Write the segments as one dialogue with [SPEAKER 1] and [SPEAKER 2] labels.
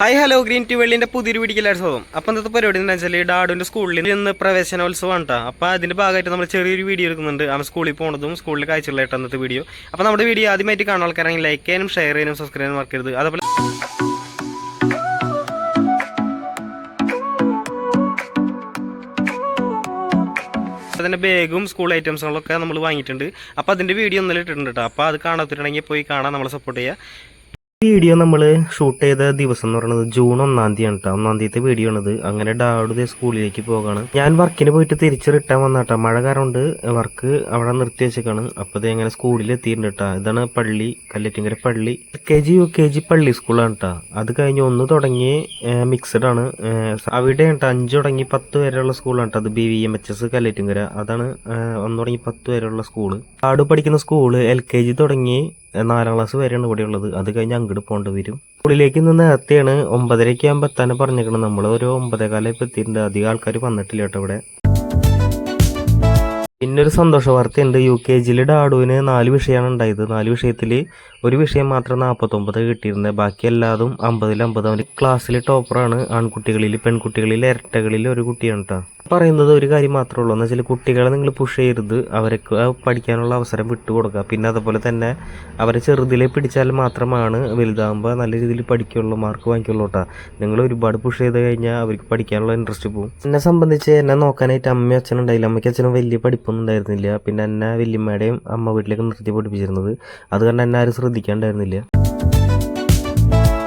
[SPEAKER 1] Hi hello green T വേൾഡിന്റെ പുതിയൊരു വീഡിയോയിലായിട്ട് സ്വാഗതം. അപ്പം ഇന്നത്തെ പരിപാടി എന്താ വെച്ചാൽ ഡാഡുവിന്റെ സ്കൂളിൽ ഇന്ന് പ്രവേശനോത്സവമാണ് കേട്ടോ. അപ്പോൾ അതിന്റെ ഭാഗമായിട്ട് നമ്മൾ ചെറിയൊരു വീഡിയോ എടുക്കുന്നുണ്ട്. അവൻ സ്കൂളിൽ പോകുന്നതും സ്കൂളിൽ കാഴ്ചകളായിട്ട് അന്നത്തെ വീഡിയോ. അപ്പോൾ നമ്മുടെ വീഡിയോ ആദ്യമായിട്ട് കാണുന്ന ആൾക്കാരാണെങ്കിൽ ലൈക്ക് ചെയ്യാനും ഷെയർ ചെയ്യാനും സബ്സ്ക്രൈബ് ചെയ്യാനും മറക്കരുത്. അതുപോലെ അതിന്റെ ബാഗും സ്കൂൾ ഐറ്റംസുകളൊക്കെ നമ്മൾ വാങ്ങിയിട്ടുണ്ട്. അപ്പോൾ അതിന്റെ വീഡിയോ ഒന്നും ഇട്ടിട്ടുണ്ട് കേട്ടോ. അപ്പോൾ അത് കാണാത്തിട്ടുണ്ടെങ്കിൽ പോയി കാണാൻ നമ്മളെ സപ്പോർട്ട് ചെയ്യുക. വീഡിയോ നമ്മൾ ഷൂട്ട് ചെയ്ത ദിവസം എന്ന് പറയുന്നത് ജൂൺ 1-ാം തീയതി ആണ് കേട്ടോ. 1-ാം തീയതി വീഡിയോ ആണിത്. അങ്ങനെ ഡാഡു സ്കൂളിലേക്ക് പോകാണ്. ഞാൻ വർക്കിന് പോയിട്ട് തിരിച്ച് റിട്ടേൺ വന്നാട്ടോ. മഴ കാരണം വർക്ക് അവിടെ നിർത്തി വെച്ചേക്കാണ്. അപ്പോൾ ഇത് എങ്ങനെ സ്കൂളിൽ എത്തിയിട്ടുണ്ട് കേട്ടോ. ഇതാണ് പള്ളി, കല്ലറ്റിങ്കര പള്ളി. LKG UKG പള്ളി സ്കൂളാണ് കേട്ടോ. അത് കഴിഞ്ഞ് 1 തുടങ്ങി മിക്സഡ് ആണ്. അവിടെ കേട്ടോ 5 തുടങ്ങി 10 വരെയുള്ള സ്കൂളാണ് കേട്ടോ. അത് BVMHS കല്ലറ്റിങ്കര. അതാണ് 1 തുടങ്ങി 10 വരെയുള്ള സ്കൂള്. ഡാഡു പഠിക്കുന്ന സ്കൂള് LKG തുടങ്ങി 4-ാം ക്ലാസ് വരെയാണ് ഇവിടെ ഉള്ളത്. അത് കഴിഞ്ഞ് അങ്ങോട്ട് പോകേണ്ടി വരും. സ്കൂളിലേക്ക് ഇന്ന് നേരത്തെയാണ് 9:30 ആകുമ്പോൾ എത്താൻ പറഞ്ഞേക്കണം. നമ്മൾ ഒരു 9:15 ഇപ്പോൾ എത്തിയിട്ടുണ്ട്. അധികം ആൾക്കാർ വന്നിട്ടില്ല കേട്ടോ ഇവിടെ. പിന്നെ ഒരു സന്തോഷ വാർത്തയുണ്ട്. UKGയിൽ ഡാഡുവിന് 4 വിഷയമാണ് ഉണ്ടായത്. 4 വിഷയത്തിൽ ഒരു വിഷയം മാത്രം 49 കിട്ടിയിരുന്നത്. ബാക്കി എല്ലാതും 50-50. അവന് ക്ലാസ്സിൽ ടോപ്പറാണ്. ആൺകുട്ടികളിൽ, പെൺകുട്ടികളിൽ ഇരട്ടകളിൽ ഒരു കുട്ടിയാണ് കേട്ടോ. പറയുന്നത് ഒരു കാര്യം മാത്രമേ ഉള്ളൂ എന്ന് വെച്ചാൽ കുട്ടികളെ നിങ്ങൾ പുഷ് ചെയ്യരുത്. അവർക്ക് പഠിക്കാനുള്ള അവസരം വിട്ടുകൊടുക്കുക. പിന്നെ അതുപോലെ തന്നെ അവരെ ചെറുതിലെ പിടിച്ചാൽ മാത്രമാണ് വലുതാകുമ്പോൾ നല്ല രീതിയിൽ പഠിക്കുള്ളൂ, മാർക്ക് വാങ്ങിക്കുള്ളൂ കേട്ടോ. നിങ്ങൾ ഒരുപാട് പുഷ് ചെയ്ത് കഴിഞ്ഞാൽ അവർക്ക് പഠിക്കാനുള്ള ഇൻട്രസ്റ്റ് പോകും. എന്നെ സംബന്ധിച്ച് എന്നെ നോക്കാനായിട്ട് അമ്മയും അച്ഛനും ഉണ്ടായില്ല. അമ്മയ്ക്ക് അച്ഛനും വലിയ പഠിപ്പൊന്നും ഉണ്ടായിരുന്നില്ല. പിന്നെ എന്നെ വല്യമ്മയുടെയും അമ്മ വീട്ടിലേക്ക് നിർത്തി പഠിപ്പിച്ചിരുന്നത്. അതുകൊണ്ട് എന്നെ ആരും ശ്രദ്ധിക്കാണ്ടായിരുന്നില്ല.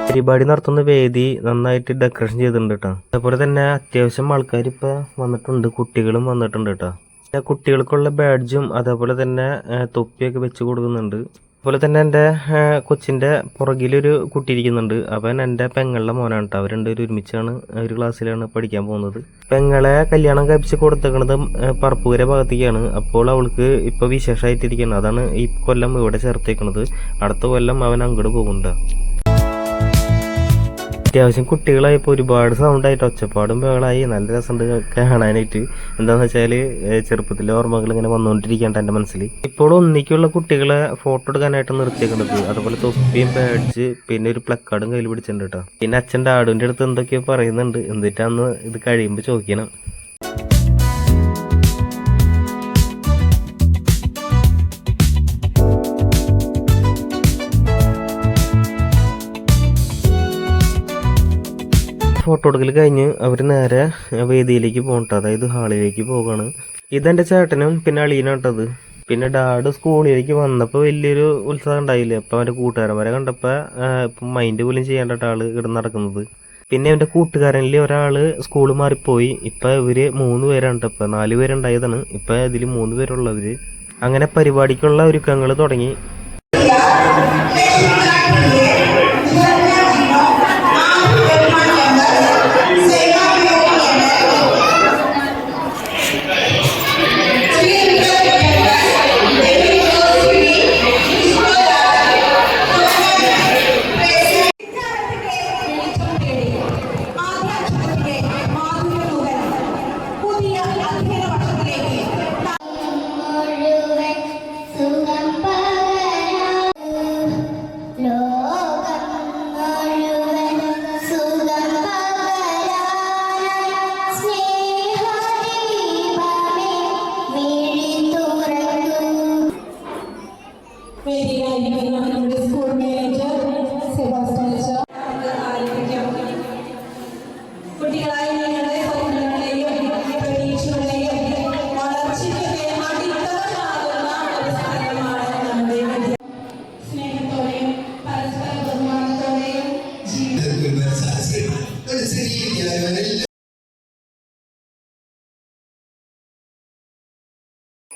[SPEAKER 1] പരിപാടി നടത്തുന്ന വേദി നന്നായിട്ട് ഡെക്കറേഷൻ ചെയ്തിട്ടുണ്ട് കേട്ടോ. അതുപോലെ തന്നെ അത്യാവശ്യം ആൾക്കാർ ഇപ്പോൾ വന്നിട്ടുണ്ട്. കുട്ടികളും വന്നിട്ടുണ്ട് കേട്ടോ. കുട്ടികൾക്കുള്ള ബാഡ്ജും അതേപോലെ തന്നെ തൊപ്പിയൊക്കെ വെച്ച് കൊടുക്കുന്നുണ്ട്. അതുപോലെ തന്നെ എൻ്റെ കൊച്ചിൻ്റെ പുറകിലൊരു കുട്ടി ഇരിക്കുന്നുണ്ട്. അവൻ എൻ്റെ പെങ്ങളുടെ മോനാണ് കേട്ടോ. അവർ രണ്ടുപേരും ഒരുമിച്ചാണ് ഒരു ക്ലാസ്സിലാണ് പഠിക്കാൻ പോകുന്നത്. പെങ്ങളെ കല്യാണം കഴിപ്പിച്ച് കൊടുത്തേക്കണത് പറപ്പൂര ഭാഗത്തേക്കാണ്. അപ്പോൾ അവൾക്ക് ഇപ്പോൾ വിശേഷമായിട്ടിരിക്കുകയാണ്. അതാണ് ഈ കൊല്ലം ഇവിടെ ചേർത്തേക്കണത്. അടുത്ത കൊല്ലം അവൻ അങ്ങോട്ട് പോകുന്നുണ്ട്. അത്യാവശ്യം കുട്ടികളായപ്പോൾ ഒരുപാട് സൗണ്ടായിട്ട് ഒച്ചപ്പാടും ബഹളായി. നല്ല രസമുണ്ട് കാണാനായിട്ട്. എന്താണെന്ന് വെച്ചാൽ ചെറുപ്പത്തിലെ ഓർമ്മകൾ ഇങ്ങനെ വന്നുകൊണ്ടിരിക്കേണ്ട എൻ്റെ മനസ്സിൽ. ഇപ്പോൾ ഒന്നിക്കുള്ള കുട്ടികളെ ഫോട്ടോ എടുക്കാനായിട്ട് നിർത്തിയേക്കുന്നത്. അതുപോലെ തൊപ്പിയും ബാഡ്ജ് പിന്നെ ഒരു പ്ലക്കാർഡും കയ്യിൽ പിടിച്ചിട്ടുണ്ട് കേട്ടോ. പിന്നെ അച്ഛൻ ഡാഡുവിൻ്റെ അടുത്ത് എന്തൊക്കെയോ പറയുന്നുണ്ട്. എന്നിട്ടാന്ന് ഇത് കഴിയുമ്പോൾ ചോദിക്കണം. ഫോട്ടോ എടുക്കൽ കഴിഞ്ഞ് അവർ നേരെ വേദിയിലേക്ക് പോകട്ടോ. അതായത് ഹാളിലേക്ക് പോവുകയാണ്. ഇതെൻ്റെ ചേട്ടനും പിന്നെ അളിയനാട്ടത്. പിന്നെ ഡാഡ് സ്കൂളിലേക്ക് വന്നപ്പോൾ വലിയൊരു ഉത്സാഹം ഉണ്ടായില്ല. അപ്പോൾ അവൻ്റെ കൂട്ടുകാരന്മാരെ കണ്ടപ്പോൾ ഇപ്പം മൈൻഡ് പോലും ചെയ്യാണ്ടായിട്ട് ആൾ കിടന്ന് നടക്കുന്നത്. പിന്നെ അവൻ്റെ കൂട്ടുകാരനിൽ ഒരാൾ സ്കൂൾ മാറിപ്പോയി. ഇപ്പം ഇവർ 3 പേരാണ്. ഇപ്പം 4 പേരുണ്ടായതാണ്. ഇപ്പം ഇതിൽ 3 പേരുള്ളവർ. അങ്ങനെ പരിപാടിക്കുള്ള ഒരുക്കങ്ങൾ തുടങ്ങി.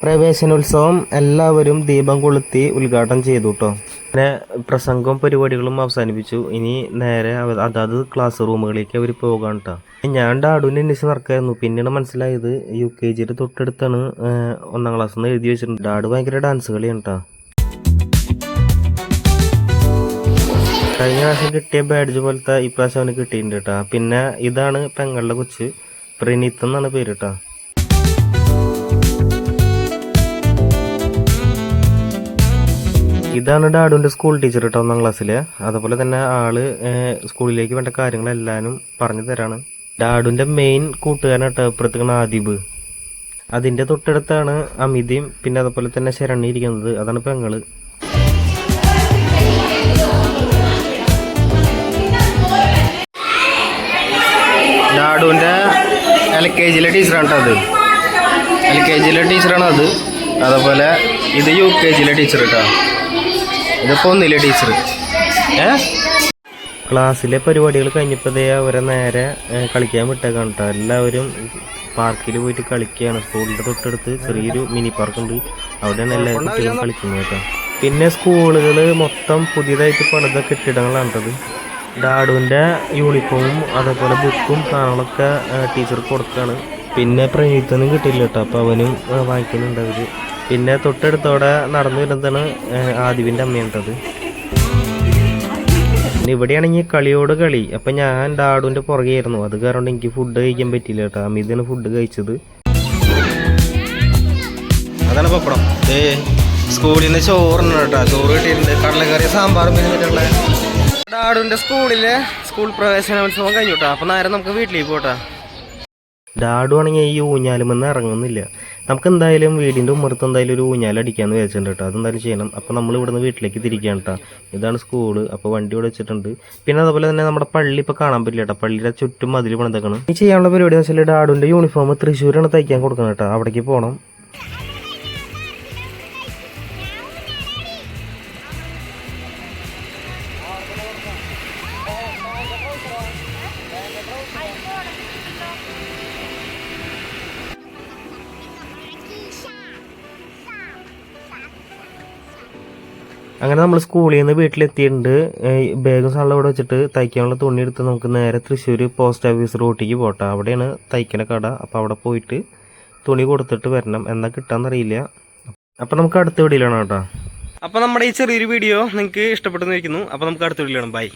[SPEAKER 1] പ്രവേശനോത്സവം എല്ലാവരും ദീപം കൊളുത്തി ഉദ്ഘാടനം ചെയ്തു കേട്ടോ. പിന്നെ പ്രസംഗവും പരിപാടികളും അവസാനിപ്പിച്ചു. ഇനി നേരെ അതാത് ക്ലാസ് റൂമുകളിലേക്ക് അവർ പോകാൻ കേട്ടോ. ഞാൻ ഡാഡുവിനെ അന്വേഷിച്ച് നടക്കായിരുന്നു. പിന്നീട് മനസ്സിലായത് UKGയുടെ തൊട്ടടുത്താണ് 1-ാം ക്ലാസ് എന്ന് എഴുതി വെച്ചിട്ടുണ്ട്. ഡാഡു ഭയങ്കര ഡാൻസ് കളിയാണ് കേട്ടോ. കഴിഞ്ഞ പ്രാവശ്യം കിട്ടിയ ബാഡ്ജ് പോലത്തെ ഇപ്രാവശ്യം അവന് കിട്ടിയിട്ടുണ്ട് കേട്ടോ. പിന്നെ ഇതാണ് പെങ്ങളുടെ കൊച്ച്, പ്രണീത്ത് എന്നാണ് പേര് കേട്ടോ. ഇതാണ് ഡാഡുവിന്റെ സ്കൂൾ ടീച്ചർ കേട്ടോ, 1ാം ക്ലാസ്സിലെ. അതുപോലെ തന്നെ ആള് സ്കൂളിലേക്ക് വേണ്ട കാര്യങ്ങളെല്ലാനും പറഞ്ഞു തരാണ്. ഡാഡുവിന്റെ മെയിൻ കൂട്ടുകാരൻ കേട്ടോ ഇപ്പുറത്തേക്കാണ് ആദിബ്. അതിന്റെ തൊട്ടടുത്താണ് അമിതയും പിന്നെ അതുപോലെ തന്നെ ശരണി ഇരിക്കുന്നത്, അതാണ് പെങ്ങള്. ഡാഡുവിന്റെ LKG ടീച്ചറാണ് കേട്ടോ അത്. LKG ടീച്ചറാണ് അത്. അതുപോലെ ഇത് UKG ടീച്ചർ കേട്ടോ. ഇതിപ്പോ 1ലെ ടീച്ചർ. ക്ലാസ്സിലെ പരിപാടികൾ കഴിഞ്ഞപ്പോഴേ അവരെ നേരെ കളിക്കാൻ വിട്ടേക്കാണ് കേട്ടോ. എല്ലാവരും പാർക്കിൽ പോയിട്ട് കളിക്കുകയാണ്. സ്കൂളിൻ്റെ തൊട്ടടുത്ത് ചെറിയൊരു മിനി പാർക്കുണ്ട്, അവിടെയാണ് എല്ലാ കുട്ടികളും കളിക്കുന്നത് കേട്ടോ. പിന്നെ സ്കൂളുകൾ മൊത്തം പുതിയതായിട്ട് പണിത കെട്ടിടങ്ങളാണത്. ഡാഡുവിൻ്റെ യൂണിഫോമും അതേപോലെ ബുക്കും സാധനങ്ങളൊക്കെ ടീച്ചർക്ക് കൊടുക്കുകയാണ്. പിന്നെ പ്രണീത്തൊന്നും കിട്ടിയില്ല കേട്ടോ, അപ്പോൾ അവനും വാങ്ങിക്കുന്നുണ്ട് അവർ. പിന്നെ തൊട്ടടുത്തോടെ നടന്നു വരുന്നതാണ് ആദിവിൻ്റെ അമ്മയുണ്ടത്. ഇവിടെയാണെങ്കിൽ കളിയോട് കളി. അപ്പം ഞാൻ ഡാഡുവിൻ്റെ പുറകെയായിരുന്നു, അത് കാരണം എനിക്ക് ഫുഡ് കഴിക്കാൻ പറ്റിയില്ല കേട്ടോ. അമിതാണ് ഫുഡ് കഴിച്ചത്. അതാണ് പപ്പടം. സ്കൂളിൽ നിന്ന് ചോറുണ്ട് കേട്ടോ, ചോറ് കിട്ടിയിട്ടുണ്ട്. കടലക്കറി സാമ്പാറും പിന്നെ ഡാഡുവിൻ്റെ സ്കൂളിലെ സ്കൂൾ പ്രവേശനോത്സവം കഴിഞ്ഞു കേട്ടോ. അപ്പം നേരെ നമുക്ക് വീട്ടിലേക്ക് പോട്ടാ. ഡാഡു ആണെങ്കിൽ ഈ ഊഞ്ഞാലുമെന്ന് ഇറങ്ങുന്നില്ല. നമുക്ക് എന്തായാലും വീടിൻ്റെ ഉമ്മറത്ത് എന്തായാലും ഒരു ഊഞ്ഞാലടിക്കാന്ന് വിചാരിച്ചിട്ടുണ്ട് കേട്ടോ. അതെന്തായാലും ചെയ്യണം. അപ്പോൾ നമ്മൾ ഇവിടുന്ന് വീട്ടിലേക്ക് തിരിക്കുകയാണ് കേട്ടോ. ഇതാണ് സ്കൂള്. അപ്പോൾ വണ്ടി ഇവിടെ വെച്ചിട്ടുണ്ട്. പിന്നെ അതുപോലെ തന്നെ നമ്മുടെ പള്ളി ഇപ്പോൾ കാണാൻ പറ്റില്ല കേട്ടോ. പള്ളിയുടെ ചുറ്റും മതിൽ പണിതേക്കണം. ഈ ചെയ്യാനുള്ള പരിപാടി എന്ന് വെച്ചാൽ ഡാഡുവിൻ്റെ യൂണിഫോം തൃശ്ശൂരാണ് തയ്ക്കാൻ കൊടുക്കണം കേട്ടോ. അവിടേക്ക് പോകണം. അങ്ങനെ നമ്മൾ സ്കൂളിൽ നിന്ന് വീട്ടിലെത്തിയിട്ടുണ്ട്. ബാഗും സാധനം ഇവിടെ വെച്ചിട്ട് തയ്ക്കാനുള്ള തുണി എടുത്ത് നമുക്ക് നേരെ തൃശ്ശൂർ പോസ്റ്റ് ഓഫീസ് റൂട്ടിലേക്ക് പോട്ടെ. അവിടെയാണ് തയ്ക്കണ കട. അപ്പോൾ അവിടെ പോയിട്ട് തുണി കൊടുത്തിട്ട് വരണം. എന്നാ കിട്ടാന്നറിയില്ല. അപ്പോൾ നമുക്ക് അടുത്ത വീഡിയോയിലാണ് കേട്ടോ. അപ്പോൾ നമ്മുടെ ഈ ചെറിയൊരു വീഡിയോ നിങ്ങൾക്ക് ഇഷ്ടപ്പെട്ടെന്ന് ഇരിക്കുന്നു. അപ്പോൾ നമുക്ക് അടുത്ത വീഡിയോയിലാണ്. ബൈ.